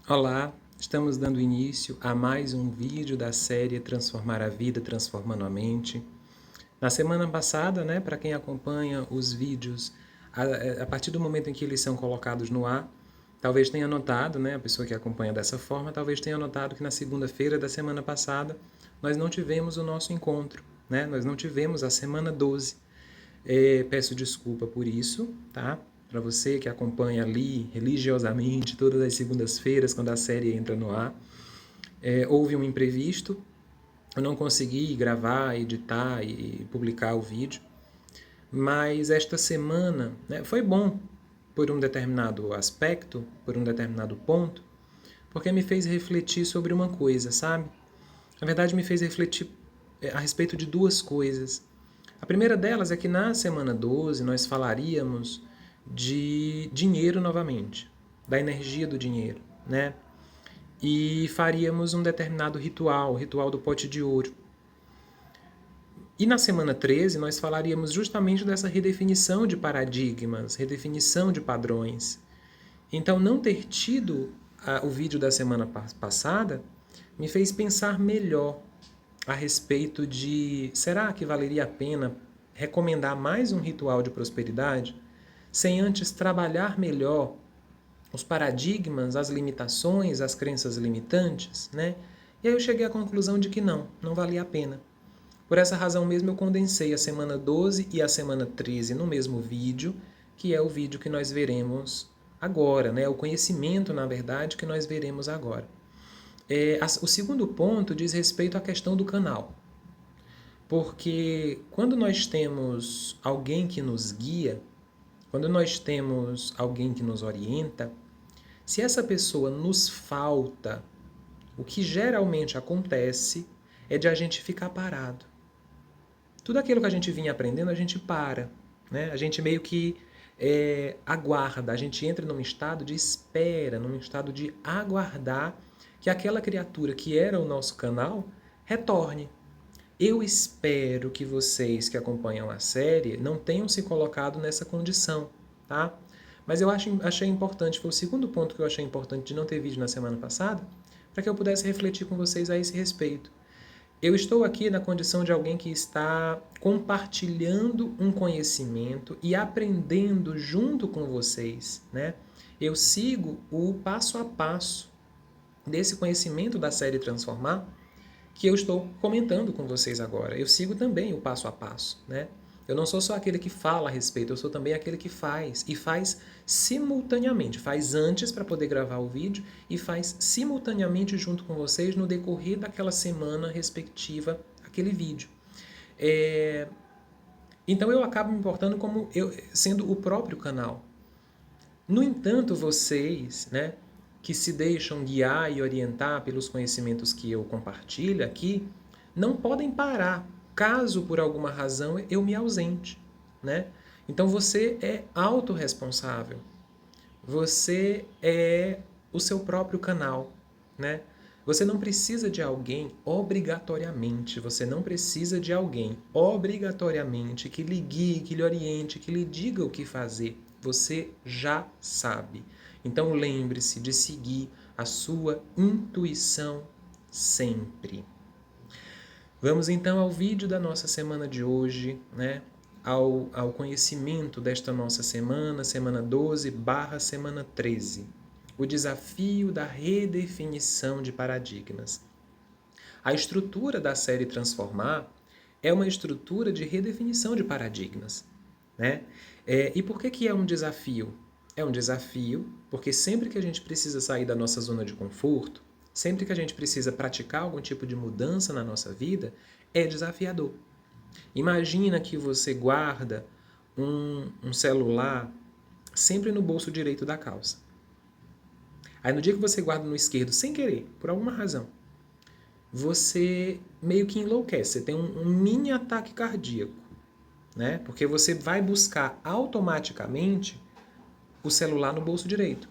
Olá, estamos dando início a mais um vídeo da série Transformar a Vida, Transformando a Mente. Na semana passada, para quem acompanha os vídeos, a partir do momento em que eles são colocados no ar, talvez tenha notado, a pessoa que acompanha dessa forma, talvez tenha notado que na segunda-feira da semana passada nós não tivemos o nosso encontro, nós não tivemos a semana 12. Peço desculpa por isso, tá? Para você que acompanha ali religiosamente todas as segundas-feiras, quando a série entra no ar. Houve um imprevisto, eu não consegui gravar, editar e publicar o vídeo, mas esta semana foi bom por um determinado aspecto, por um determinado ponto, porque me fez refletir sobre uma coisa, sabe? Na verdade, me fez refletir a respeito de duas coisas. A primeira delas é que na semana 12 nós falaríamos de dinheiro novamente, da energia do dinheiro, E faríamos um determinado ritual, o ritual do pote de ouro. E na semana 13 nós falaríamos justamente dessa redefinição de paradigmas, redefinição de padrões. Então, não ter tido o vídeo da semana passada me fez pensar melhor a respeito de será que valeria a pena recomendar mais um ritual de prosperidade sem antes trabalhar melhor os paradigmas, as limitações, as crenças limitantes, E aí eu cheguei à conclusão de que não valia a pena. Por essa razão mesmo eu condensei a semana 12 e a semana 13 no mesmo vídeo, que é o vídeo que nós veremos agora, O conhecimento, na verdade, que nós veremos agora. O segundo ponto diz respeito à questão do canal. Porque quando nós temos alguém que nos guia, quando nós temos alguém que nos orienta, se essa pessoa nos falta, o que geralmente acontece é de a gente ficar parado. Tudo aquilo que a gente vinha aprendendo, a gente para. A gente meio que aguarda, a gente entra num estado de espera, num estado de aguardar que aquela criatura que era o nosso canal retorne. Eu espero que vocês que acompanham a série não tenham se colocado nessa condição, tá? Mas eu achei importante, foi o segundo ponto que eu achei importante de não ter vídeo na semana passada, para que eu pudesse refletir com vocês a esse respeito. Eu estou aqui na condição de alguém que está compartilhando um conhecimento e aprendendo junto com vocês, Eu sigo o passo a passo desse conhecimento da série Transformar, que eu estou comentando com vocês agora. Eu sigo também o passo a passo, Eu não sou só aquele que fala a respeito, eu sou também aquele que faz. E faz simultaneamente. Faz antes para poder gravar o vídeo e faz simultaneamente junto com vocês no decorrer daquela semana respectiva aquele vídeo. Então eu acabo me importando como eu sendo o próprio canal. No entanto, vocês, que se deixam guiar e orientar pelos conhecimentos que eu compartilho aqui, não podem parar caso por alguma razão eu me ausente, Então você é autorresponsável. Você é o seu próprio canal, Você não precisa de alguém obrigatoriamente, você não precisa de alguém obrigatoriamente que lhe guie, que lhe oriente, que lhe diga o que fazer. Você já sabe. Então lembre-se de seguir a sua intuição sempre. Vamos então ao vídeo da nossa semana de hoje, ao conhecimento desta nossa semana, semana 12/semana 13. O desafio da redefinição de paradigmas. A estrutura da série Transformar é uma estrutura de redefinição de paradigmas, E por que é um desafio? É um desafio porque sempre que a gente precisa sair da nossa zona de conforto, sempre que a gente precisa praticar algum tipo de mudança na nossa vida, é desafiador. Imagina que você guarda um celular sempre no bolso direito da calça. Aí no dia que você guarda no esquerdo sem querer, por alguma razão, você meio que enlouquece, você tem um mini ataque cardíaco, Porque você vai buscar automaticamente o celular no bolso direito.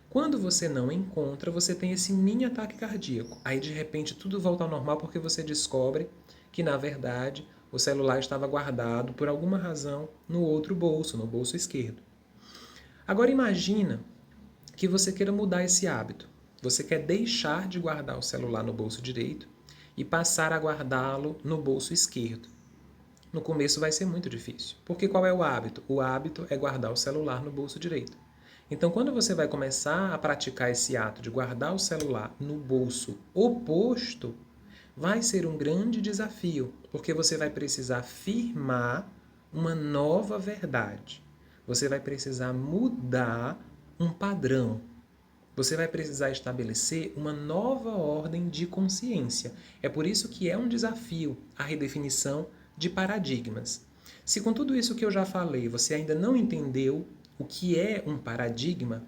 Quando você não encontra, você tem esse mini ataque cardíaco. Aí de repente tudo volta ao normal porque você descobre que na verdade o celular estava guardado por alguma razão no outro bolso, no bolso esquerdo. Agora imagina que você queira mudar esse hábito. Você quer deixar de guardar o celular no bolso direito e passar a guardá-lo no bolso esquerdo. No começo vai ser muito difícil. Porque qual é o hábito? O hábito é guardar o celular no bolso direito. Então, quando você vai começar a praticar esse ato de guardar o celular no bolso oposto, vai ser um grande desafio, porque você vai precisar firmar uma nova verdade. Você vai precisar mudar um padrão. Você vai precisar estabelecer uma nova ordem de consciência. É por isso que é um desafio a redefinição de paradigmas. Se com tudo isso que eu já falei você ainda não entendeu o que é um paradigma,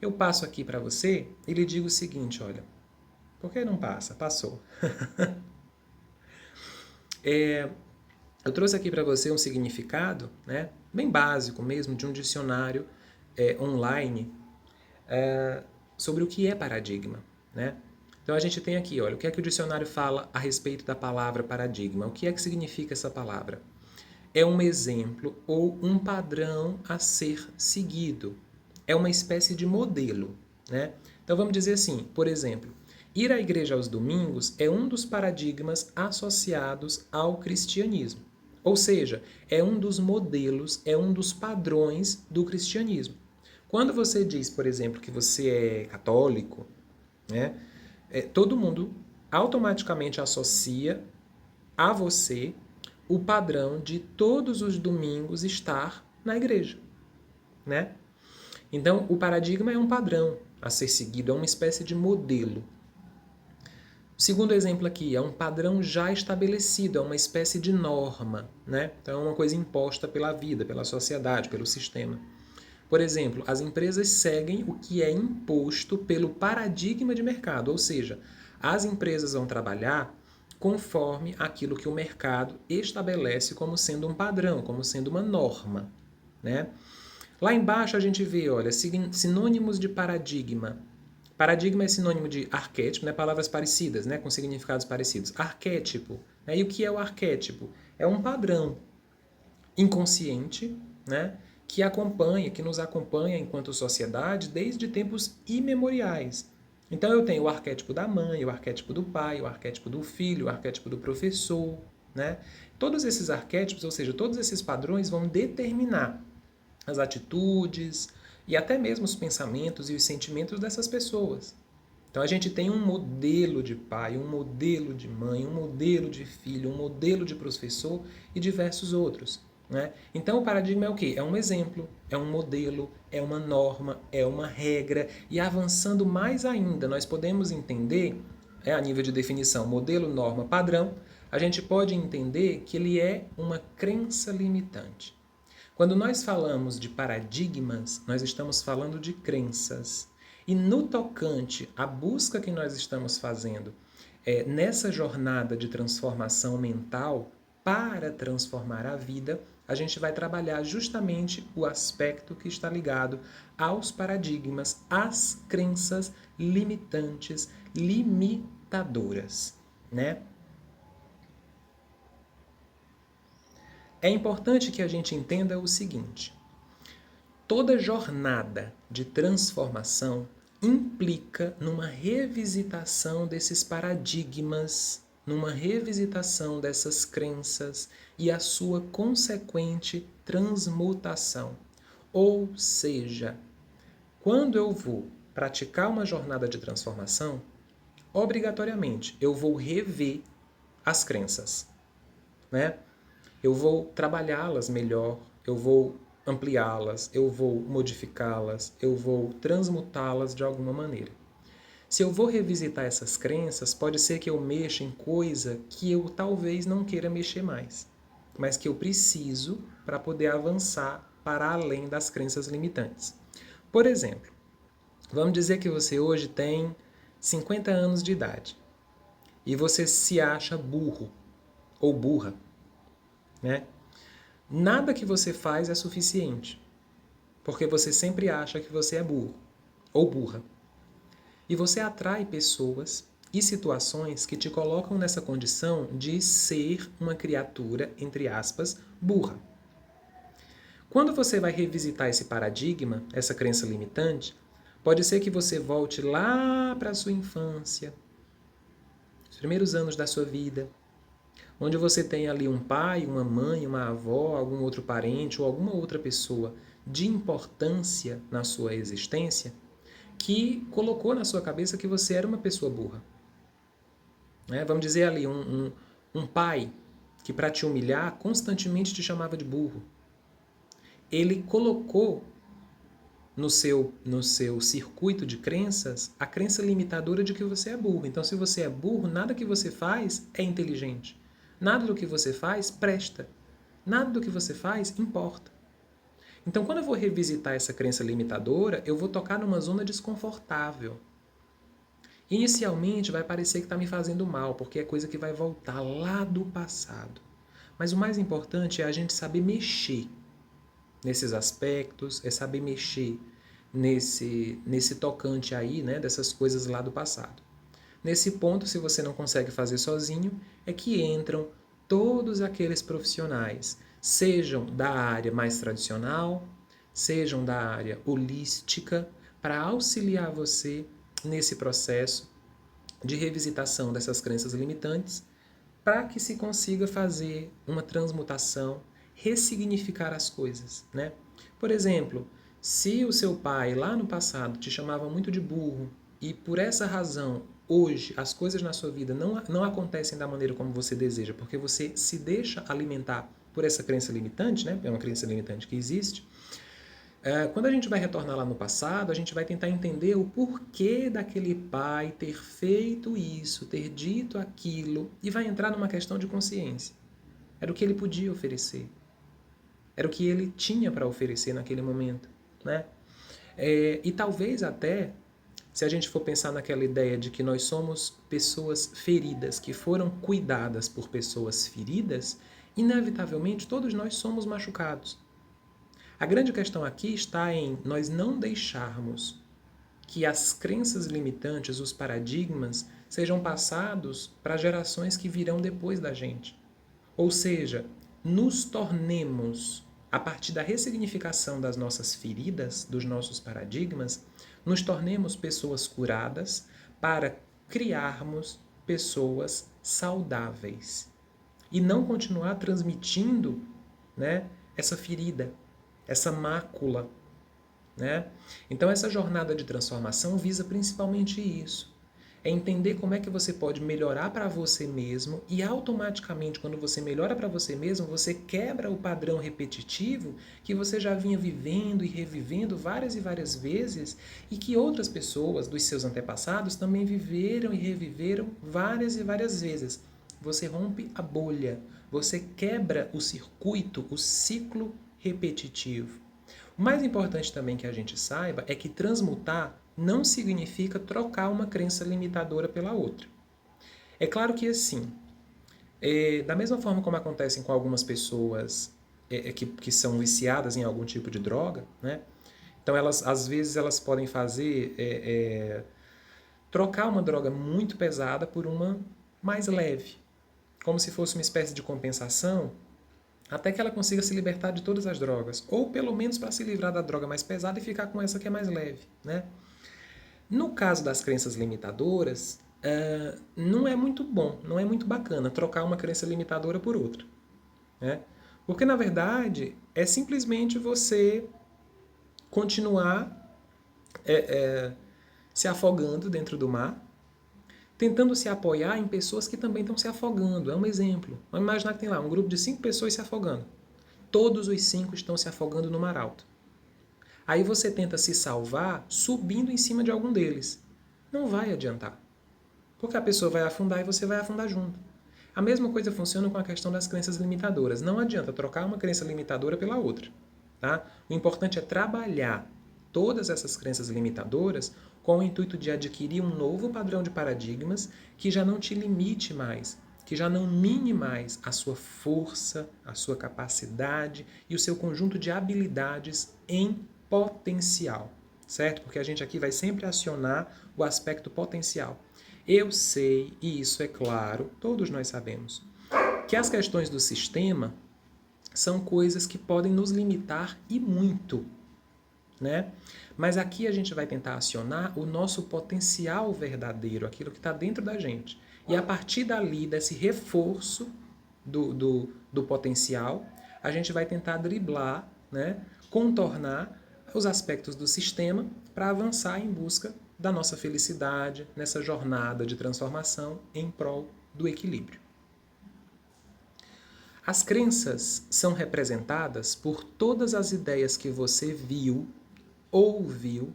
eu passo aqui para você e lhe digo o seguinte, olha, por que não passa? Passou. Eu trouxe aqui para você um significado, né, bem básico mesmo, de um dicionário online sobre o que é paradigma, né? Então a gente tem aqui, olha, o que é que o dicionário fala a respeito da palavra paradigma? O que é que significa essa palavra? É um exemplo ou um padrão a ser seguido. É uma espécie de modelo, né? Então vamos dizer assim, por exemplo, ir à igreja aos domingos é um dos paradigmas associados ao cristianismo. Ou seja, é um dos modelos, é um dos padrões do cristianismo. Quando você diz, por exemplo, que você é católico, né, todo mundo automaticamente associa a você o padrão de todos os domingos estar na igreja, né? Então, o paradigma é um padrão a ser seguido, é uma espécie de modelo. O segundo exemplo aqui é um padrão já estabelecido, é uma espécie de norma, né? Então, é uma coisa imposta pela vida, pela sociedade, pelo sistema. Por exemplo, as empresas seguem o que é imposto pelo paradigma de mercado, ou seja, as empresas vão trabalhar conforme aquilo que o mercado estabelece como sendo um padrão, como sendo uma norma, né? Lá embaixo a gente vê, olha, sinônimos de paradigma. Paradigma é sinônimo de arquétipo, né? Palavras parecidas, né? Com significados parecidos. Arquétipo, né? E o que é o arquétipo? É um padrão inconsciente, né? Que nos acompanha enquanto sociedade desde tempos imemoriais. Então eu tenho o arquétipo da mãe, o arquétipo do pai, o arquétipo do filho, o arquétipo do professor, né? Todos esses arquétipos, ou seja, todos esses padrões vão determinar as atitudes e até mesmo os pensamentos e os sentimentos dessas pessoas. Então a gente tem um modelo de pai, um modelo de mãe, um modelo de filho, um modelo de professor e diversos outros. Né? Então o paradigma é o quê? É um exemplo, é um modelo, é uma norma, é uma regra. E avançando mais ainda, nós podemos entender, a nível de definição, modelo, norma, padrão, a gente pode entender que ele é uma crença limitante. Quando nós falamos de paradigmas, nós estamos falando de crenças. E no tocante à busca que nós estamos fazendo nessa jornada de transformação mental para transformar a vida, a gente vai trabalhar justamente o aspecto que está ligado aos paradigmas, às crenças limitantes, limitadoras, né? É importante que a gente entenda o seguinte: toda jornada de transformação implica numa revisitação desses paradigmas, numa revisitação dessas crenças e a sua consequente transmutação. Ou seja, quando eu vou praticar uma jornada de transformação, obrigatoriamente eu vou rever as crenças, né? Eu vou trabalhá-las melhor, eu vou ampliá-las, eu vou modificá-las, eu vou transmutá-las de alguma maneira. Se eu vou revisitar essas crenças, pode ser que eu mexa em coisa que eu talvez não queira mexer mais, mas que eu preciso para poder avançar para além das crenças limitantes. Por exemplo, vamos dizer que você hoje tem 50 anos de idade e você se acha burro ou burra, né? Nada que você faz é suficiente, porque você sempre acha que você é burro ou burra. E você atrai pessoas e situações que te colocam nessa condição de ser uma criatura, entre aspas, burra. Quando você vai revisitar esse paradigma, essa crença limitante, Pode ser que você volte lá para a sua infância, os primeiros anos da sua vida, onde você tem ali um pai, uma mãe, uma avó, algum outro parente ou alguma outra pessoa de importância na sua existência que colocou na sua cabeça que você era uma pessoa burra. Né? Vamos dizer ali, um pai que para te humilhar constantemente te chamava de burro. Ele colocou no seu circuito de crenças a crença limitadora de que você é burro. Então, se você é burro, nada que você faz é inteligente. Nada do que você faz presta. Nada do que você faz importa. Então, quando eu vou revisitar essa crença limitadora, eu vou tocar numa zona desconfortável. Inicialmente vai parecer que está me fazendo mal, porque é coisa que vai voltar lá do passado. Mas o mais importante é a gente saber mexer nesses aspectos, é saber mexer nesse tocante aí, né, dessas coisas lá do passado. Nesse ponto, se você não consegue fazer sozinho, é que entram todos aqueles profissionais, sejam da área mais tradicional, sejam da área holística, para auxiliar você nesse processo de revisitação dessas crenças limitantes, para que se consiga fazer uma transmutação, ressignificar as coisas, né? Por exemplo, se o seu pai lá no passado te chamava muito de burro e por essa razão hoje as coisas na sua vida não acontecem da maneira como você deseja, porque você se deixa alimentar por essa crença limitante, né? É uma crença limitante que existe. Quando a gente vai retornar lá no passado, a gente vai tentar entender o porquê daquele pai ter feito isso, ter dito aquilo, e vai entrar numa questão de consciência. Era o que ele podia oferecer. Era o que ele tinha para oferecer naquele momento, né? E talvez até, se a gente for pensar naquela ideia de que nós somos pessoas feridas, que foram cuidadas por pessoas feridas, inevitavelmente todos nós somos machucados. A grande questão aqui está em nós não deixarmos que as crenças limitantes, os paradigmas, sejam passados para gerações que virão depois da gente. Ou seja, nos tornemos, a partir da ressignificação das nossas feridas, dos nossos paradigmas, nos tornemos pessoas curadas para criarmos pessoas saudáveis. E não continuar transmitindo, né, essa ferida, essa mácula, né? Então essa jornada de transformação visa principalmente isso. É entender como é que você pode melhorar para você mesmo e automaticamente quando você melhora para você mesmo, você quebra o padrão repetitivo que você já vinha vivendo e revivendo várias e várias vezes e que outras pessoas dos seus antepassados também viveram e reviveram várias e várias vezes. Você rompe a bolha, você quebra o circuito, o ciclo repetitivo. O mais importante também que a gente saiba é que transmutar não significa trocar uma crença limitadora pela outra. É claro que assim, da mesma forma como acontece com algumas pessoas que são viciadas em algum tipo de droga, né? Então elas às vezes elas podem fazer trocar uma droga muito pesada por uma mais leve, como se fosse uma espécie de compensação até que ela consiga se libertar de todas as drogas, ou pelo menos para se livrar da droga mais pesada e ficar com essa que é mais leve, né? No caso das crenças limitadoras, não é muito bom, não é muito bacana trocar uma crença limitadora por outra, né? Porque na verdade é simplesmente você continuar se afogando dentro do mar, tentando se apoiar em pessoas que também estão se afogando. É um exemplo. Vamos imaginar que tem lá um grupo de 5 pessoas se afogando. Todos os 5 estão se afogando no mar alto. Aí você tenta se salvar subindo em cima de algum deles. Não vai adiantar. Porque a pessoa vai afundar e você vai afundar junto. A mesma coisa funciona com a questão das crenças limitadoras. Não adianta trocar uma crença limitadora pela outra. Tá? O importante é trabalhar todas essas crenças limitadoras com o intuito de adquirir um novo padrão de paradigmas que já não te limite mais, que já não mine mais a sua força, a sua capacidade e o seu conjunto de habilidades em potencial, certo? Porque a gente aqui vai sempre acionar o aspecto potencial. Eu sei, e isso é claro, todos nós sabemos, que as questões do sistema são coisas que podem nos limitar e muito. né? Mas aqui a gente vai tentar acionar o nosso potencial verdadeiro, aquilo que está dentro da gente. E a partir dali, desse reforço do potencial, a gente vai tentar driblar, né? Contornar os aspectos do sistema para avançar em busca da nossa felicidade, nessa jornada de transformação em prol do equilíbrio. As crenças são representadas por todas as ideias que você viu, ouviu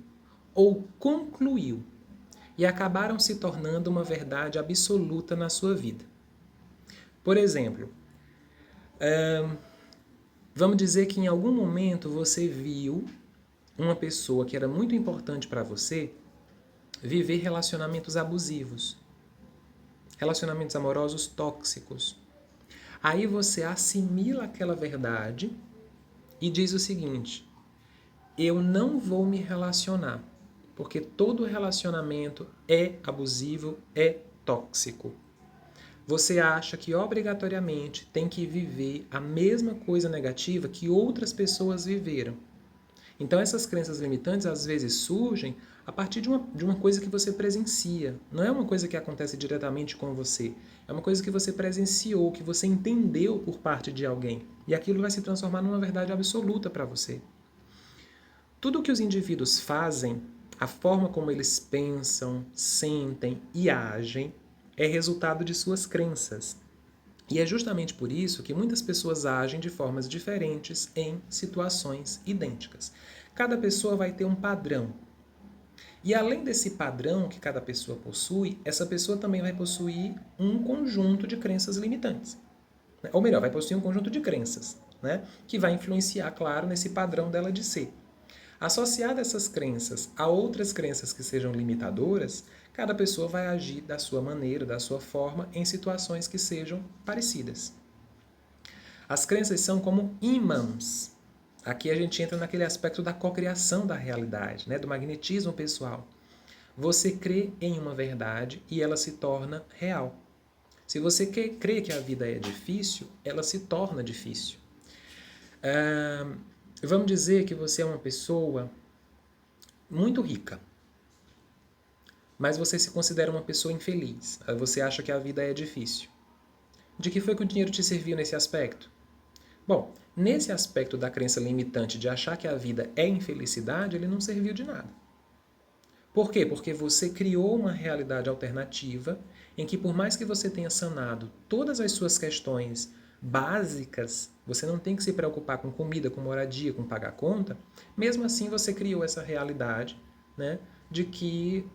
ou concluiu e acabaram se tornando uma verdade absoluta na sua vida. Por exemplo, vamos dizer que em algum momento você viu uma pessoa que era muito importante para você viver relacionamentos abusivos, relacionamentos amorosos tóxicos. Aí você assimila aquela verdade e diz o seguinte: eu não vou me relacionar, porque todo relacionamento é abusivo, é tóxico. Você acha que obrigatoriamente tem que viver a mesma coisa negativa que outras pessoas viveram. Então essas crenças limitantes às vezes surgem a partir de uma coisa que você presencia. Não é uma coisa que acontece diretamente com você. É uma coisa que você presenciou, que você entendeu por parte de alguém. E aquilo vai se transformar numa verdade absoluta para você. Tudo que os indivíduos fazem, a forma como eles pensam, sentem e agem, é resultado de suas crenças. E é justamente por isso que muitas pessoas agem de formas diferentes em situações idênticas. Cada pessoa vai ter um padrão. E além desse padrão que cada pessoa possui, essa pessoa também vai possuir um conjunto de crenças limitantes. Ou melhor, vai possuir um conjunto de crenças, né? Que vai influenciar, claro, nesse padrão dela de ser. Associada essas crenças a outras crenças que sejam limitadoras, cada pessoa vai agir da sua maneira, da sua forma, em situações que sejam parecidas. As crenças são como ímãs. Aqui a gente entra naquele aspecto da cocriação da realidade, né? Do magnetismo pessoal. Você crê em uma verdade e ela se torna real. Se você crê que a vida é difícil, ela se torna difícil. Vamos dizer que você é uma pessoa muito rica, mas você se considera uma pessoa infeliz. Você acha que a vida é difícil. De que foi que o dinheiro te serviu nesse aspecto? Bom, nesse aspecto da crença limitante de achar que a vida é infelicidade, ele não serviu de nada. Por quê? Porque você criou uma realidade alternativa em que, por mais que você tenha sanado todas as suas questões básicas, você não tem que se preocupar com comida, com moradia, com pagar conta, mesmo assim você criou essa realidade, né, de que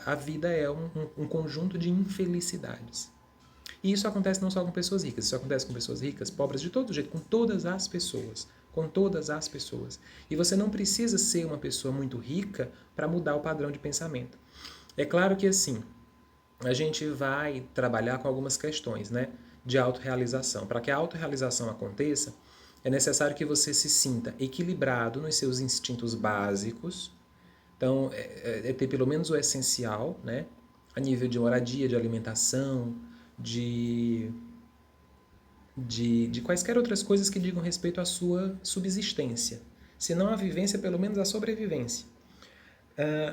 a vida é um conjunto de infelicidades. E isso acontece não só com pessoas ricas, isso acontece com pessoas ricas, pobres, de todo jeito, com todas as pessoas. Com todas as pessoas. E você não precisa ser uma pessoa muito rica para mudar o padrão de pensamento. É claro que assim, a gente vai trabalhar com algumas questões, né, de autorrealização. Para que a autorrealização aconteça, é necessário que você se sinta equilibrado nos seus instintos básicos. Então, é ter pelo menos o essencial, né, a nível de moradia, de alimentação, de quaisquer outras coisas que digam respeito à sua subsistência. Se não a vivência, pelo menos a sobrevivência.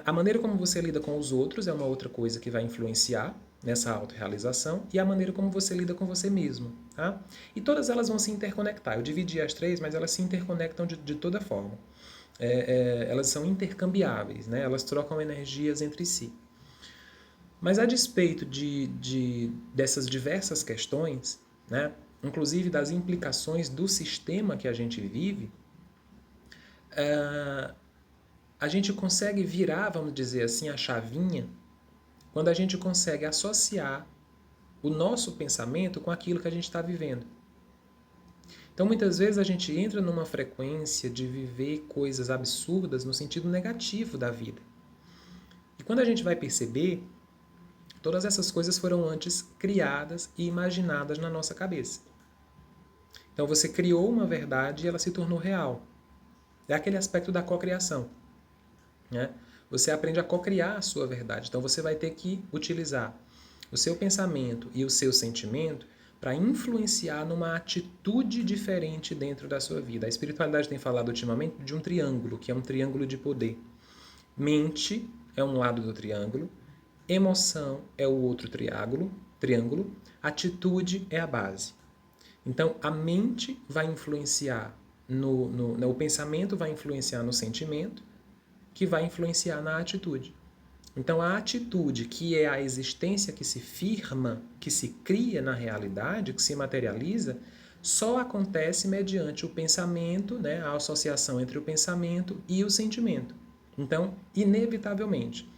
A maneira como você lida com os outros é uma outra coisa que vai influenciar nessa autorrealização, e a maneira como você lida com você mesmo. Tá? E todas elas vão se interconectar. Eu dividi as três, mas elas se interconectam de toda forma. Elas são intercambiáveis, né? Elas trocam energias entre si. Mas a despeito dessas diversas questões, né? Inclusive das implicações do sistema que a gente vive, a gente consegue virar, vamos dizer assim, a chavinha quando a gente consegue associar o nosso pensamento com aquilo que a gente está vivendo. Então, muitas vezes a gente entra numa frequência de viver coisas absurdas no sentido negativo da vida. E quando a gente vai perceber, todas essas coisas foram antes criadas e imaginadas na nossa cabeça. Então você criou uma verdade e ela se tornou real. É aquele aspecto da cocriação, né? Você aprende a cocriar a sua verdade. Então você vai ter que utilizar o seu pensamento e o seu sentimento para influenciar numa atitude diferente dentro da sua vida. A espiritualidade tem falado ultimamente de um triângulo, que é um triângulo de poder. Mente é um lado do triângulo, emoção é o outro triângulo, atitude é a base. Então, a mente vai influenciar o pensamento vai influenciar no sentimento, que vai influenciar na atitude. Então, a atitude, que é a existência que se firma, que se cria na realidade, que se materializa, só acontece mediante o pensamento, né, a associação entre o pensamento e o sentimento. Então, inevitavelmente,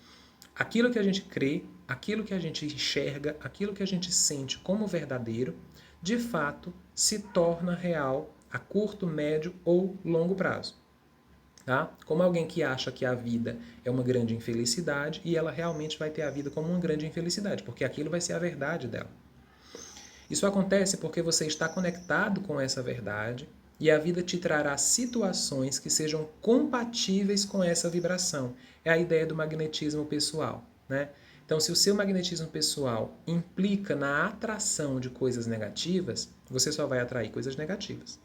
aquilo que a gente crê, aquilo que a gente enxerga, aquilo que a gente sente como verdadeiro, de fato, se torna real a curto, médio ou longo prazo. Tá? Como alguém que acha que a vida é uma grande infelicidade e ela realmente vai ter a vida como uma grande infelicidade, porque aquilo vai ser a verdade dela. Isso acontece porque você está conectado com essa verdade e a vida te trará situações que sejam compatíveis com essa vibração. É a ideia do magnetismo pessoal, né? Então, se o seu magnetismo pessoal implica na atração de coisas negativas, você só vai atrair coisas negativas.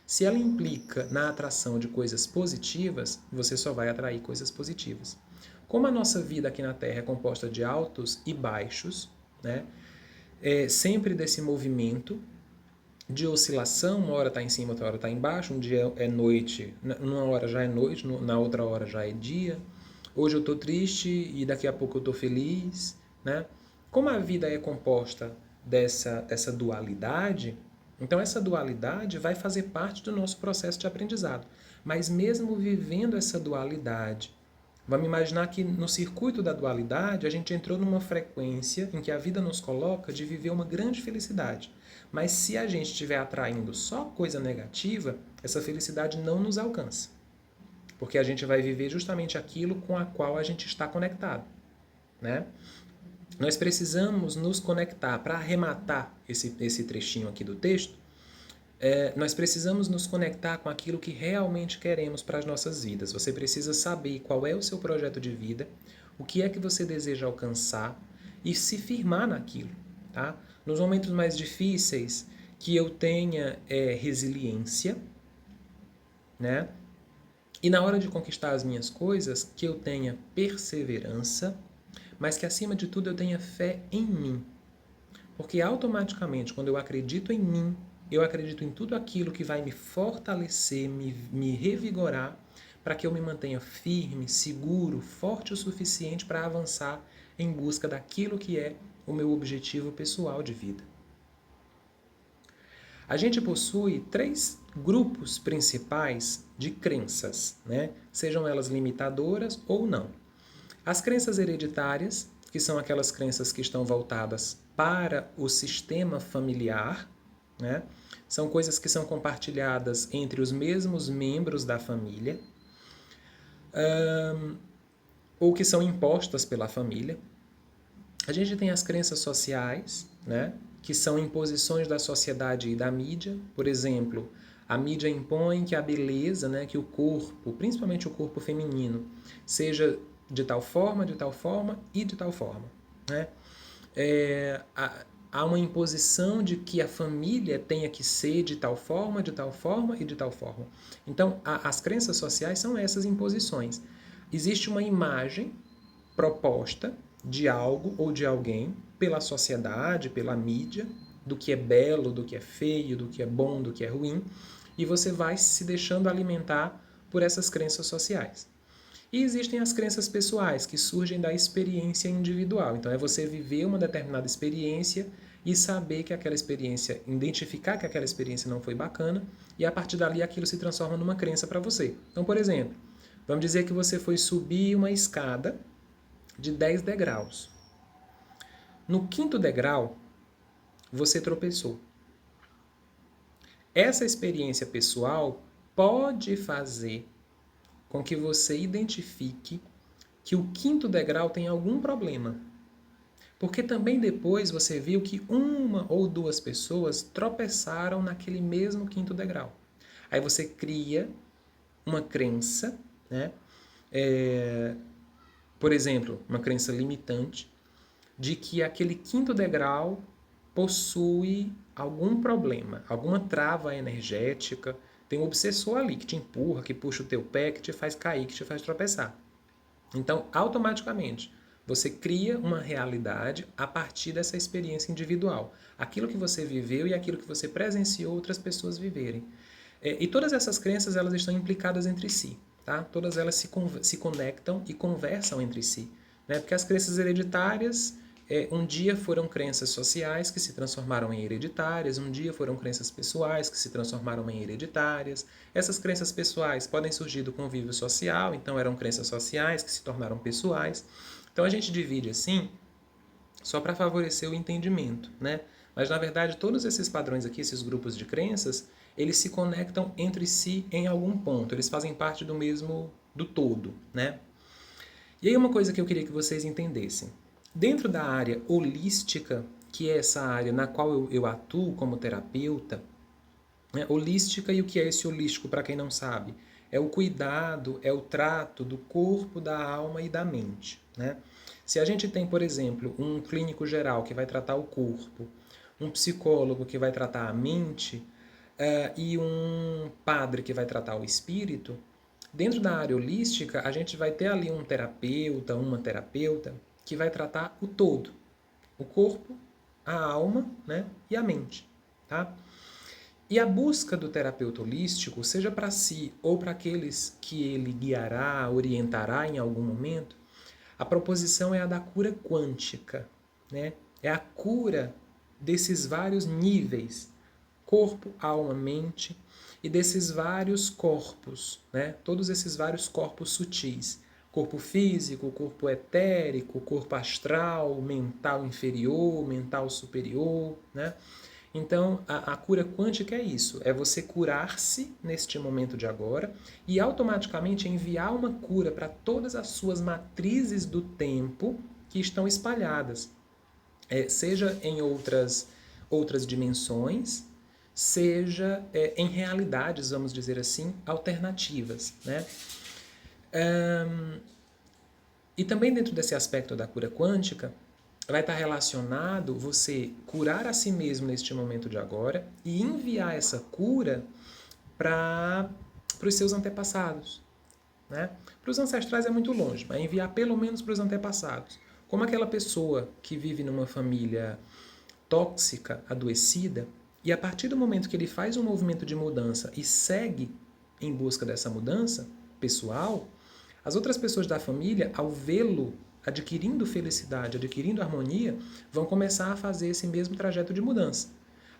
Se ela implica na atração de coisas positivas, você só vai atrair coisas positivas. Como a nossa vida aqui na Terra é composta de altos e baixos, né? É sempre desse movimento de oscilação, uma hora está em cima, outra hora está embaixo, um dia é noite, numa hora já é noite, na outra hora já é dia. Hoje eu estou triste e daqui a pouco eu estou feliz, né? Como a vida é composta dessa dualidade, então essa dualidade vai fazer parte do nosso processo de aprendizado. Mas mesmo vivendo essa dualidade, vamos imaginar que no circuito da dualidade a gente entrou numa frequência em que a vida nos coloca de viver uma grande felicidade. Mas se a gente estiver atraindo só coisa negativa, essa felicidade não nos alcança. Porque a gente vai viver justamente aquilo com a qual a gente está conectado, né? Nós precisamos nos conectar. Para arrematar esse trechinho aqui do texto, nós precisamos nos conectar com aquilo que realmente queremos para as nossas vidas. Você precisa saber qual é o seu projeto de vida, o que é que você deseja alcançar e se firmar naquilo. Tá? Nos momentos mais difíceis, que eu tenha resiliência, né? E na hora de conquistar as minhas coisas, que eu tenha perseverança, mas que acima de tudo eu tenha fé em mim. Porque automaticamente, quando eu acredito em mim, eu acredito em tudo aquilo que vai me fortalecer, me revigorar, para que eu me mantenha firme, seguro, forte o suficiente para avançar em busca daquilo que é o meu objetivo pessoal de vida. A gente possui 3 grupos principais de crenças, né? Sejam elas limitadoras ou não. As crenças hereditárias, que são aquelas crenças que estão voltadas para o sistema familiar, né? São coisas que são compartilhadas entre os mesmos membros da família, ou que são impostas pela família. A gente tem as crenças sociais, né? Que são imposições da sociedade e da mídia. Por exemplo, a mídia impõe que a beleza, né, que o corpo, principalmente o corpo feminino, seja de tal forma e de tal forma. Né? Há uma imposição de que a família tenha que ser de tal forma e de tal forma. Então, as crenças sociais são essas imposições. Existe uma imagem proposta de algo ou de alguém pela sociedade, pela mídia, do que é belo, do que é feio, do que é bom, do que é ruim, e você vai se deixando alimentar por essas crenças sociais. E existem as crenças pessoais, que surgem da experiência individual. Então, é você viver uma determinada experiência e saber que aquela experiência, identificar que aquela experiência não foi bacana, e a partir dali aquilo se transforma numa crença para você. Então, por exemplo, vamos dizer que você foi subir uma escada de 10 degraus. No 5º degrau, você tropeçou. Essa experiência pessoal pode fazer com que você identifique que o 5º degrau tem algum problema. Porque também depois você viu que uma ou 2 pessoas tropeçaram naquele mesmo 5º degrau. Aí você cria uma crença, né? Por exemplo, uma crença limitante, de que aquele 5º degrau possui algum problema, alguma trava energética, tem um obsessor ali que te empurra, que puxa o teu pé, que te faz cair, que te faz tropeçar. Então, automaticamente, você cria uma realidade a partir dessa experiência individual. Aquilo que você viveu e aquilo que você presenciou outras pessoas viverem. E todas essas crenças, elas estão implicadas entre si. Tá? Todas elas se conectam e conversam entre si. Né? Porque as crenças hereditárias, um dia foram crenças sociais que se transformaram em hereditárias, um dia foram crenças pessoais que se transformaram em hereditárias. Essas crenças pessoais podem surgir do convívio social, então eram crenças sociais que se tornaram pessoais. Então a gente divide assim só para favorecer o entendimento, né? Mas na verdade todos esses padrões aqui, esses grupos de crenças, eles se conectam entre si em algum ponto, eles fazem parte do todo, né? E aí uma coisa que eu queria que vocês entendessem. Dentro da área holística, que é essa área na qual eu atuo como terapeuta, né? Holística, e o que é esse holístico para quem não sabe? É o cuidado, é o trato do corpo, da alma e da mente, né? Se a gente tem, por exemplo, um clínico geral que vai tratar o corpo, um psicólogo que vai tratar a mente, e um padre que vai tratar o espírito, dentro da área holística, a gente vai ter ali um terapeuta, uma terapeuta, que vai tratar o todo. O corpo, a alma, né, e a mente. Tá? E a busca do terapeuta holístico, seja para si ou para aqueles que ele guiará, orientará em algum momento, a proposição é a da cura quântica. Né? É a cura desses vários níveis, corpo, alma, mente, e desses vários corpos, né? Todos esses vários corpos sutis. Corpo físico, corpo etérico, corpo astral, mental inferior, mental superior, né? Então, a cura quântica é isso, é você curar-se neste momento de agora e automaticamente enviar uma cura para todas as suas matrizes do tempo que estão espalhadas, seja em outras dimensões, seja em realidades, vamos dizer assim, alternativas. Né? E também dentro desse aspecto da cura quântica, vai estar relacionado você curar a si mesmo neste momento de agora e enviar essa cura para os seus antepassados. Né? Para os ancestrais é muito longe, mas enviar pelo menos para os antepassados. Como aquela pessoa que vive numa família tóxica, adoecida, e a partir do momento que ele faz um movimento de mudança e segue em busca dessa mudança pessoal, as outras pessoas da família, ao vê-lo adquirindo felicidade, adquirindo harmonia, vão começar a fazer esse mesmo trajeto de mudança.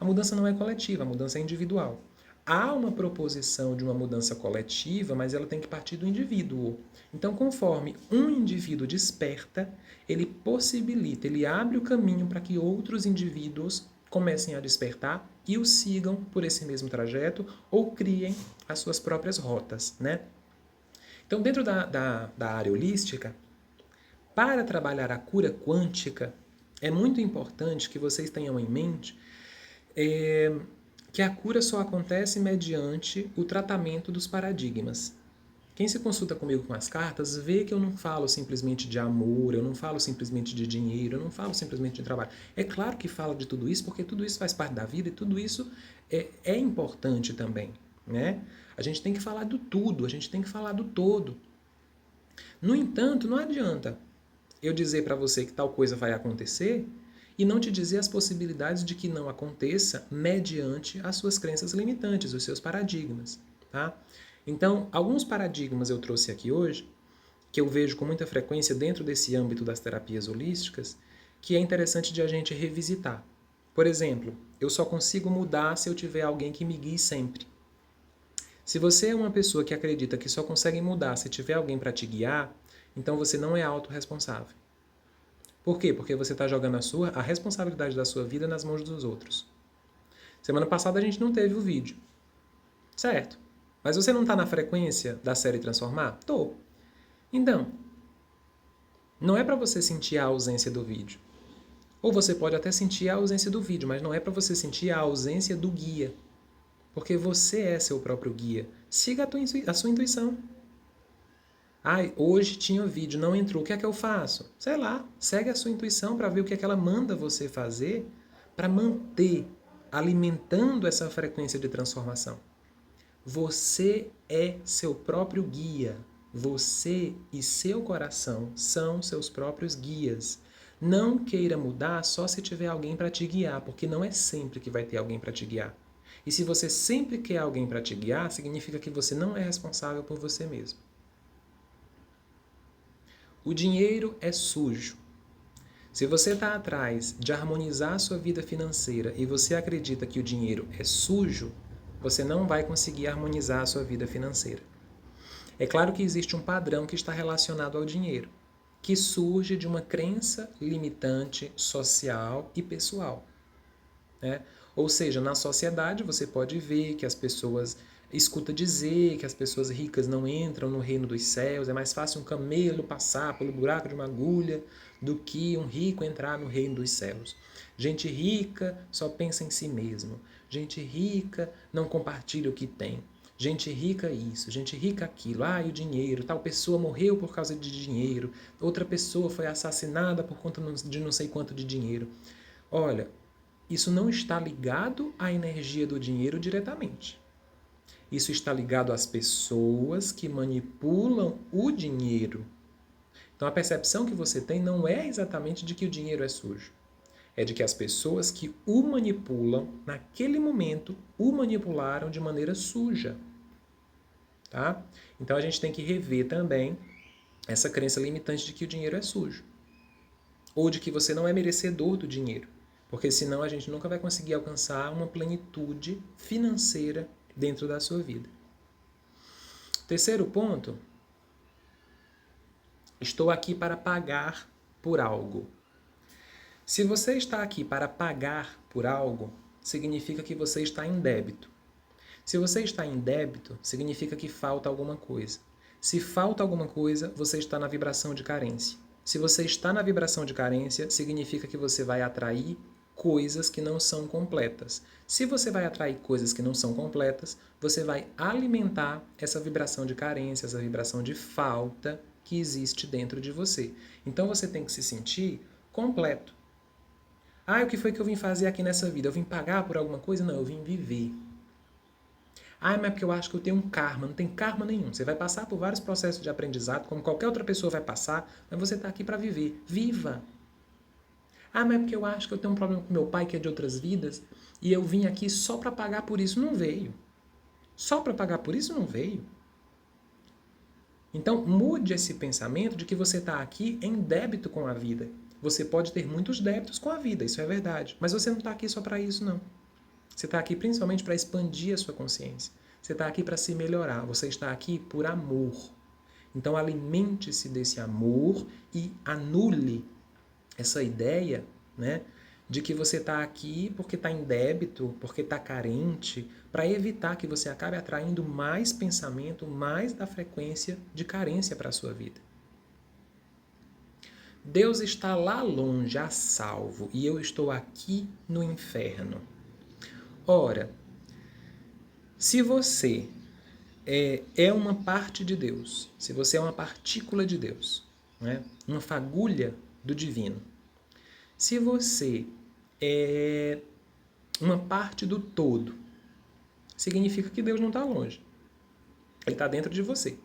A mudança não é coletiva, a mudança é individual. Há uma proposição de uma mudança coletiva, mas ela tem que partir do indivíduo. Então, conforme um indivíduo desperta, ele possibilita, ele abre o caminho para que outros indivíduos comecem a despertar e o sigam por esse mesmo trajeto ou criem as suas próprias rotas, né? Então, dentro da área holística, para trabalhar a cura quântica, é muito importante que vocês tenham em mente que a cura só acontece mediante o tratamento dos paradigmas. Quem se consulta comigo com as cartas vê que eu não falo simplesmente de amor, eu não falo simplesmente de dinheiro, eu não falo simplesmente de trabalho. É claro que falo de tudo isso, porque tudo isso faz parte da vida e tudo isso é importante também. Né? A gente tem que falar do tudo, a gente tem que falar do todo. No entanto, não adianta eu dizer para você que tal coisa vai acontecer e não te dizer as possibilidades de que não aconteça mediante as suas crenças limitantes, os seus paradigmas. Tá? Então, alguns paradigmas eu trouxe aqui hoje, que eu vejo com muita frequência dentro desse âmbito das terapias holísticas, que é interessante de a gente revisitar. Por exemplo, eu só consigo mudar se eu tiver alguém que me guie sempre. Se você é uma pessoa que acredita que só consegue mudar se tiver alguém para te guiar, então você não é autorresponsável. Por quê? Porque você está jogando a responsabilidade da sua vida nas mãos dos outros. Semana passada a gente não teve o vídeo. Certo. Mas você não está na frequência da série Transformar? Tô. Então, não é para você sentir a ausência do vídeo. Ou você pode até sentir a ausência do vídeo, mas não é para você sentir a ausência do guia. Porque você é seu próprio guia. Siga a sua intuição. Hoje tinha vídeo, não entrou. O que é que eu faço? Sei lá, segue a sua intuição para ver o que é que ela manda você fazer para manter alimentando essa frequência de transformação. Você é seu próprio guia. Você e seu coração são seus próprios guias. Não queira mudar só se tiver alguém para te guiar, porque não é sempre que vai ter alguém para te guiar. E se você sempre quer alguém para te guiar, significa que você não é responsável por você mesmo. O dinheiro é sujo. Se você está atrás de harmonizar a sua vida financeira e você acredita que o dinheiro é sujo, você não vai conseguir harmonizar a sua vida financeira. É claro que existe um padrão que está relacionado ao dinheiro, que surge de uma crença limitante social e pessoal, né? Ou seja, na sociedade você pode ver que as pessoas escuta dizer que as pessoas ricas não entram no reino dos céus, é mais fácil um camelo passar pelo buraco de uma agulha do que um rico entrar no reino dos céus. Gente rica só pensa em si mesmo. Gente rica não compartilha o que tem. Gente rica isso, gente rica aquilo. Ah, e o dinheiro, tal pessoa morreu por causa de dinheiro, outra pessoa foi assassinada por conta de não sei quanto de dinheiro. Olha, isso não está ligado à energia do dinheiro diretamente. Isso está ligado às pessoas que manipulam o dinheiro. Então a percepção que você tem não é exatamente de que o dinheiro é sujo. É de que as pessoas que o manipulam, naquele momento, o manipularam de maneira suja. Tá? Então a gente tem que rever também essa crença limitante de que o dinheiro é sujo. Ou de que você não é merecedor do dinheiro. Porque senão a gente nunca vai conseguir alcançar uma plenitude financeira dentro da sua vida. Terceiro ponto, estou aqui para pagar por algo. Se você está aqui para pagar por algo, significa que você está em débito. Se você está em débito, significa que falta alguma coisa. Se falta alguma coisa, você está na vibração de carência. Se você está na vibração de carência, significa que você vai atrair coisas que não são completas. Se você vai atrair coisas que não são completas, você vai alimentar essa vibração de carência, essa vibração de falta que existe dentro de você. Então você tem que se sentir completo. Ah, o que foi que eu vim fazer aqui nessa vida? Eu vim pagar por alguma coisa? Não, eu vim viver. Ah, mas é porque eu acho que eu tenho um karma. Não tem karma nenhum. Você vai passar por vários processos de aprendizado, como qualquer outra pessoa vai passar, mas você está aqui para viver. Viva! Ah, mas é porque eu acho que eu tenho um problema com meu pai, que é de outras vidas, e eu vim aqui só para pagar por isso. Não veio. Só para pagar por isso não veio. Então, mude esse pensamento de que você está aqui em débito com a vida. Você pode ter muitos débitos com a vida, isso é verdade. Mas você não está aqui só para isso, não. Você está aqui principalmente para expandir a sua consciência. Você está aqui para se melhorar. Você está aqui por amor. Então, alimente-se desse amor e anule essa ideia, né, de que você está aqui porque está em débito, porque está carente, para evitar que você acabe atraindo mais pensamento, mais da frequência de carência para a sua vida. Deus está lá longe, a salvo, e eu estou aqui no inferno. Ora, se você é uma parte de Deus, se você é uma partícula de Deus, né, uma fagulha do divino, se você é uma parte do todo, significa que Deus não está longe. Ele está dentro de você.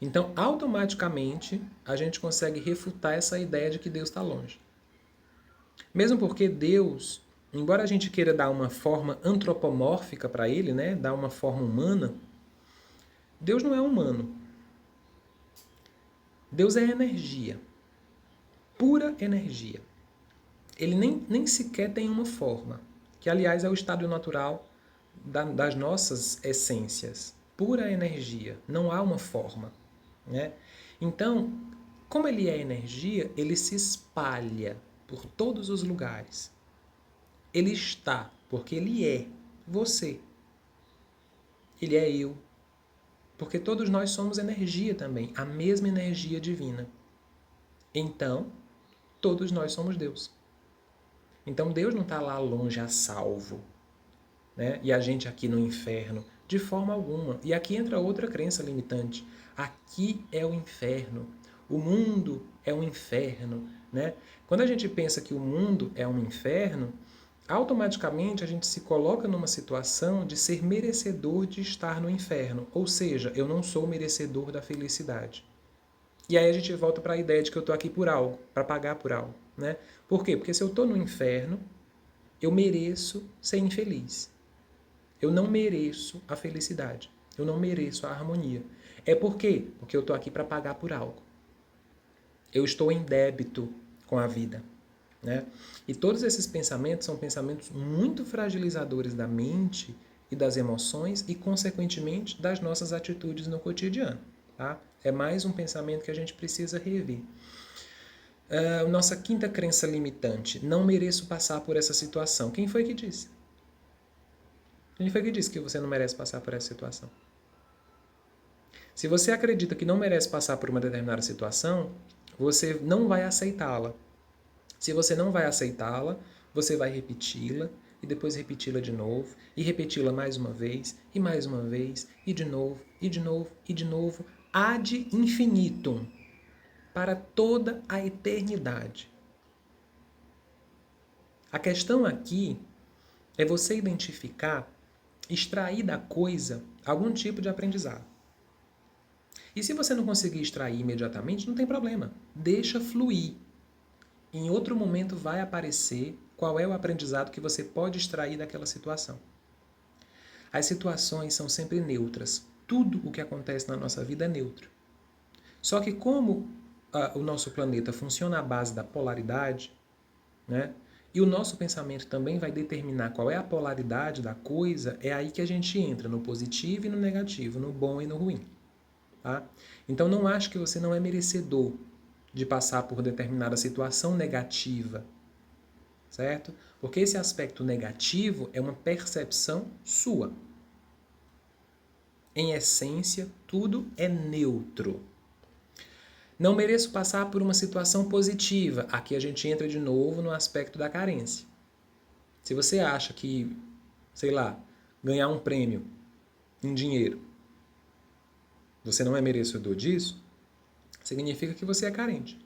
Então, automaticamente, a gente consegue refutar essa ideia de que Deus está longe. Mesmo porque Deus, embora a gente queira dar uma forma antropomórfica para ele, né, dar uma forma humana, Deus não é humano. Deus é energia. Pura energia. Ele nem sequer tem uma forma, que aliás é o estado natural das nossas essências. Pura energia, não há uma forma, né? Então, como ele é energia, ele se espalha por todos os lugares. Ele está, porque ele é você. Ele é eu. Porque todos nós somos energia também, a mesma energia divina. Então, todos nós somos Deus. Então Deus não está lá longe a salvo, né? E a gente aqui no inferno, de forma alguma. E aqui entra outra crença limitante. Aqui é o inferno. o mundo é um inferno, né? Quando a gente pensa que o mundo é um inferno, automaticamente a gente se coloca numa situação de ser merecedor de estar no inferno. Ou seja, eu não sou merecedor da felicidade. E aí a gente volta para a ideia de que eu estou aqui por algo, para pagar por algo, né? Por quê? Porque se eu estou no inferno, eu mereço ser infeliz. Eu não mereço a felicidade. Eu não mereço a harmonia. É por quê? Porque eu estou aqui para pagar por algo. Eu estou em débito com a vida, né? E todos esses pensamentos são pensamentos muito fragilizadores da mente e das emoções e, consequentemente, das nossas atitudes no cotidiano. Tá? É mais um pensamento que a gente precisa rever. Nossa quinta crença limitante: não mereço passar por essa situação. Quem foi que disse? Quem foi que disse que você não merece passar por essa situação? Se você acredita que não merece passar por uma determinada situação, você não vai aceitá-la. Se você não vai aceitá-la, você vai repeti-la e depois repeti-la de novo e repeti-la mais uma vez e mais uma vez e de novo e de novo e de novo ad infinitum, para toda a eternidade. A questão aqui é você identificar, extrair da coisa algum tipo de aprendizado. E se você não conseguir extrair imediatamente, não tem problema. Deixa fluir. Em outro momento vai aparecer qual é o aprendizado que você pode extrair daquela situação. As situações são sempre neutras. Tudo o que acontece na nossa vida é neutro. Só que como o nosso planeta funciona à base da polaridade, né? E o nosso pensamento também vai determinar qual é a polaridade da coisa, é aí que a gente entra no positivo e no negativo, no bom e no ruim. Tá? Então não ache que você não é merecedor de passar por determinada situação negativa, certo? Porque esse aspecto negativo é uma percepção sua. Em essência, tudo é neutro. Não mereço passar por uma situação positiva. Aqui a gente entra de novo no aspecto da carência. Se você acha que, sei lá, ganhar um prêmio em dinheiro, você não é merecedor disso, significa que você é carente.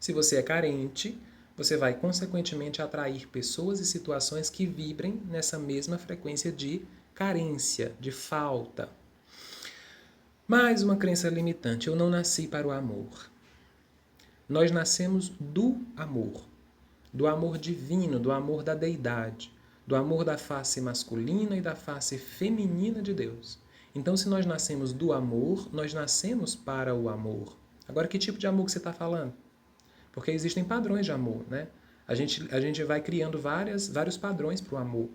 Se você é carente, você vai consequentemente atrair pessoas e situações que vibrem nessa mesma frequência de carência, de falta. Mais uma crença limitante: eu não nasci para o amor. Nós nascemos do amor divino, do amor da deidade, do amor da face masculina e da face feminina de Deus. Então, se nós nascemos do amor, nós nascemos para o amor. Agora, que tipo de amor que você está falando? Porque existem padrões de amor, né? A gente vai criando vários padrões para o amor.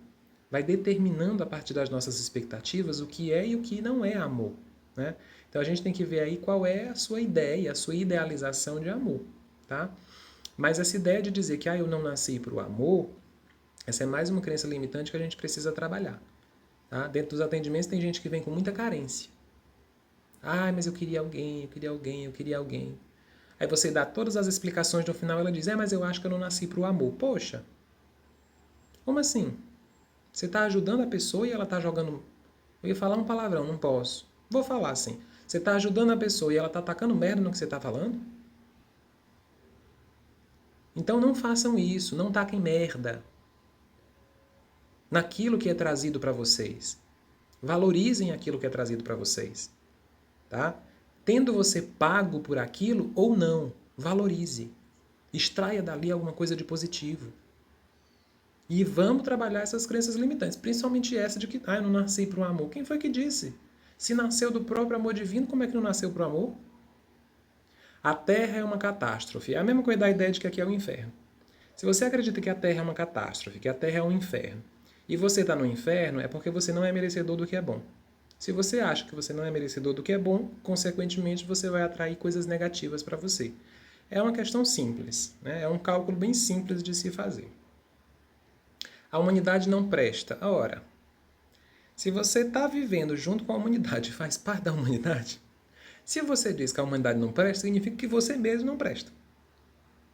Vai determinando a partir das nossas expectativas o que é e o que não é amor, né? Então a gente tem que ver aí qual é a sua ideia, a sua idealização de amor, tá? Mas essa ideia de dizer que eu não nasci para o amor, essa é mais uma crença limitante que a gente precisa trabalhar. Tá? Dentro dos atendimentos tem gente que vem com muita carência. Mas eu queria alguém, eu queria alguém, eu queria alguém. Aí você dá todas as explicações, no final ela diz, mas eu acho que eu não nasci para o amor. Poxa, como assim? Você está ajudando a pessoa e ela está jogando... Eu ia falar um palavrão, não posso. Vou falar assim. Você está ajudando a pessoa e ela está tacando merda no que você está falando? Então não façam isso, não taquem merda naquilo que é trazido para vocês. Valorizem aquilo que é trazido para vocês. Tá? Tendo você pago por aquilo ou não, valorize. Extraia dali alguma coisa de positivo. E vamos trabalhar essas crenças limitantes, principalmente essa de que eu não nasci para o amor. Quem foi que disse? Se nasceu do próprio amor divino, como é que não nasceu para o amor? A Terra é uma catástrofe. É a mesma coisa da ideia de que aqui é o inferno. Se você acredita que a Terra é uma catástrofe, que a Terra é um inferno, e você está no inferno, é porque você não é merecedor do que é bom. Se você acha que você não é merecedor do que é bom, consequentemente você vai atrair coisas negativas para você. É uma questão simples, né? É um cálculo bem simples de se fazer. A humanidade não presta. Ora, se você está vivendo junto com a humanidade, faz parte da humanidade, se você diz que a humanidade não presta, significa que você mesmo não presta.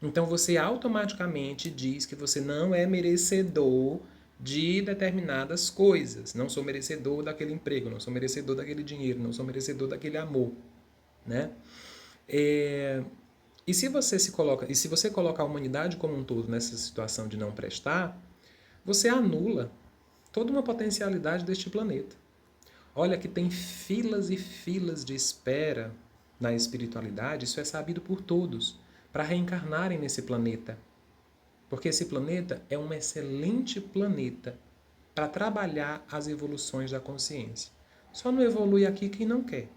Então você automaticamente diz que você não é merecedor de determinadas coisas. Não sou merecedor daquele emprego, não sou merecedor daquele dinheiro, não sou merecedor daquele amor, né? E se você coloca a humanidade como um todo nessa situação de não prestar, você anula toda uma potencialidade deste planeta. Olha que tem filas e filas de espera na espiritualidade, isso é sabido por todos, para reencarnarem nesse planeta. Porque esse planeta é um excelente planeta para trabalhar as evoluções da consciência. Só não evolui aqui quem não quer.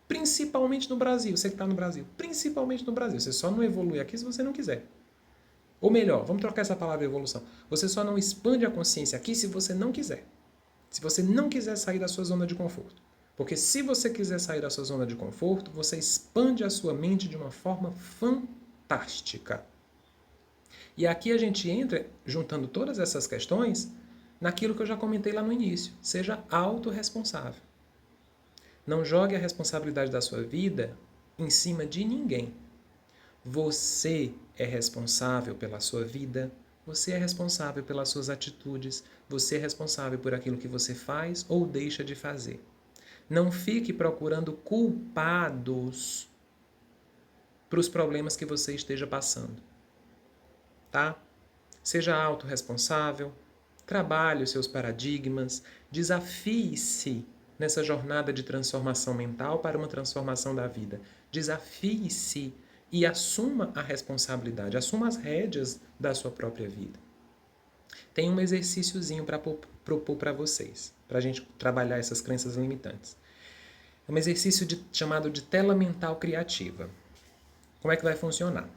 Principalmente no Brasil, você que está no Brasil. Principalmente no Brasil. Você só não evolui aqui se você não quiser. Ou melhor, vamos trocar essa palavra evolução. Você só não expande a consciência aqui se você não quiser. Se você não quiser sair da sua zona de conforto. Porque se você quiser sair da sua zona de conforto, você expande a sua mente de uma forma fantástica. E aqui a gente entra, juntando todas essas questões, naquilo que eu já comentei lá no início. Seja autorresponsável. Não jogue a responsabilidade da sua vida em cima de ninguém. Você é responsável pela sua vida, você é responsável pelas suas atitudes, você é responsável por aquilo que você faz ou deixa de fazer. Não fique procurando culpados para os problemas que você esteja passando. Tá? Seja autorresponsável, trabalhe os seus paradigmas, desafie-se nessa jornada de transformação mental para uma transformação da vida. Desafie-se e assuma a responsabilidade, assuma as rédeas da sua própria vida. Tem um exercíciozinho para propor para vocês, para a gente trabalhar essas crenças limitantes. É um exercício chamado de tela mental criativa. Como é que vai funcionar?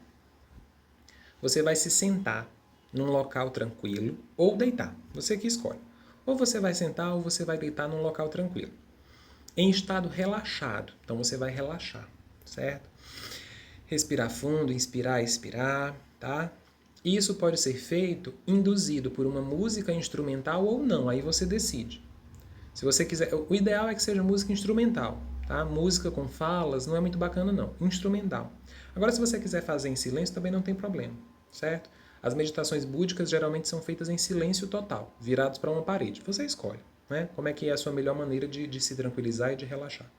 Você vai se sentar num local tranquilo ou deitar, você que escolhe. Ou você vai sentar ou você vai deitar num local tranquilo, em estado relaxado. Então você vai relaxar, certo? Respirar fundo, inspirar, expirar, tá? Isso pode ser feito induzido por uma música instrumental ou não, aí você decide. Se você quiser, o ideal é que seja música instrumental, tá? Música com falas não é muito bacana não, instrumental. Agora se você quiser fazer em silêncio também não tem problema, certo? As meditações búdicas geralmente são feitas em silêncio total, virados para uma parede. Você escolhe, né? Como é que é a sua melhor maneira de se tranquilizar e de relaxar.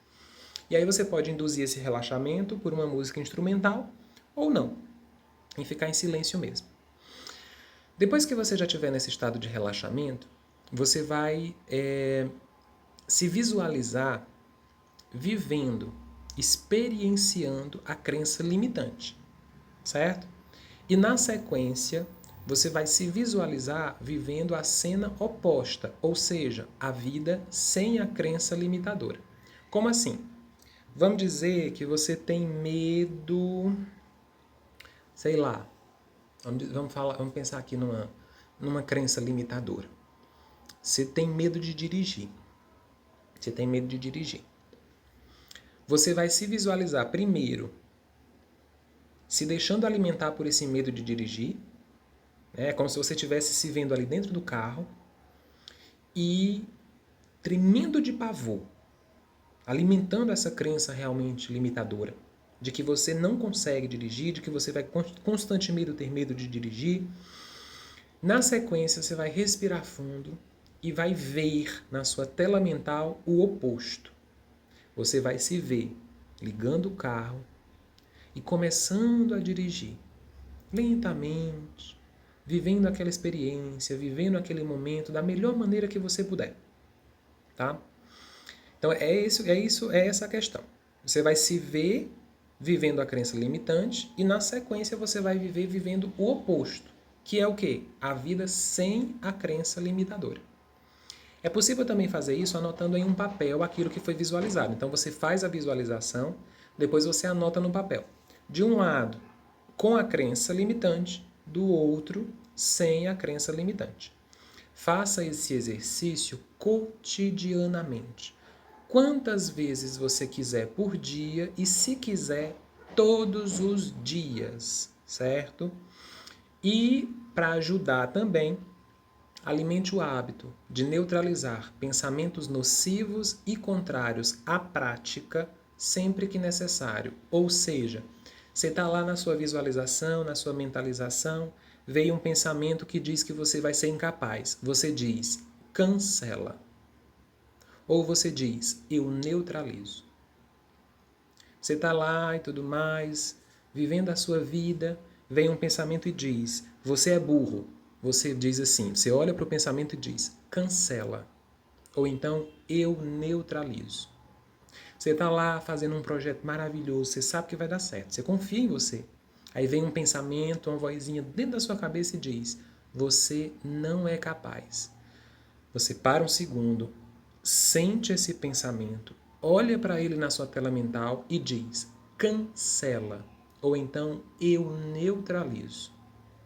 E aí você pode induzir esse relaxamento por uma música instrumental ou não, e ficar em silêncio mesmo. Depois que você já estiver nesse estado de relaxamento, você vai se visualizar vivendo, experienciando a crença limitante, certo? E na sequência, você vai se visualizar vivendo a cena oposta, ou seja, a vida sem a crença limitadora. Como assim? Vamos dizer que você tem medo, sei lá, vamos pensar aqui numa crença limitadora. Você tem medo de dirigir. Você tem medo de dirigir. Você vai se visualizar primeiro se deixando alimentar por esse medo de dirigir. É como se você estivesse se vendo ali dentro do carro e tremendo de pavor, alimentando essa crença realmente limitadora, de que você não consegue dirigir, de que você vai constantemente ter medo de dirigir. Na sequência, você vai respirar fundo e vai ver na sua tela mental o oposto. Você vai se ver ligando o carro e começando a dirigir lentamente, vivendo aquela experiência, vivendo aquele momento da melhor maneira que você puder, tá? Então é essa a questão. Você vai se ver vivendo a crença limitante e na sequência você vai viver vivendo o oposto, que é o quê? A vida sem a crença limitadora. É possível também fazer isso anotando em um papel aquilo que foi visualizado. Então você faz a visualização, depois você anota no papel. De um lado, com a crença limitante, do outro, sem a crença limitante. Faça esse exercício cotidianamente. Quantas vezes você quiser por dia e, se quiser, todos os dias, certo? E, para ajudar também, alimente o hábito de neutralizar pensamentos nocivos e contrários à prática sempre que necessário. Ou seja, você está lá na sua visualização, na sua mentalização, veio um pensamento que diz que você vai ser incapaz. Você diz, cancela. Ou você diz, eu neutralizo. Você está lá e tudo mais, vivendo a sua vida, vem um pensamento e diz, você é burro. Você diz assim, você olha para o pensamento e diz, cancela. Ou então, eu neutralizo. Você está lá fazendo um projeto maravilhoso, você sabe que vai dar certo, você confia em você. Aí vem um pensamento, uma vozinha dentro da sua cabeça e diz, você não é capaz. Você para um segundo, sente esse pensamento, olha para ele na sua tela mental e diz, cancela. Ou então, eu neutralizo.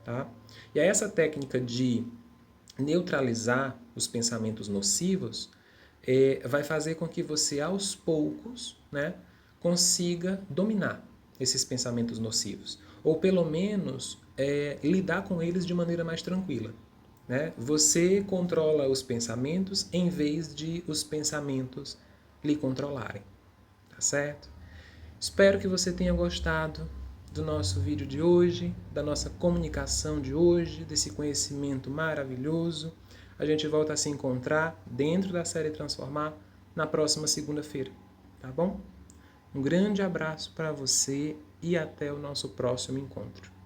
Tá? E aí essa técnica de neutralizar os pensamentos nocivos vai fazer com que você, aos poucos, né, consiga dominar esses pensamentos nocivos. Ou pelo menos lidar com eles de maneira mais tranquila. Né? Você controla os pensamentos em vez de os pensamentos lhe controlarem. Tá certo? Espero que você tenha gostado do nosso vídeo de hoje, da nossa comunicação de hoje, desse conhecimento maravilhoso. A gente volta a se encontrar dentro da série Transformar na próxima segunda-feira, tá bom? Um grande abraço para você e até o nosso próximo encontro.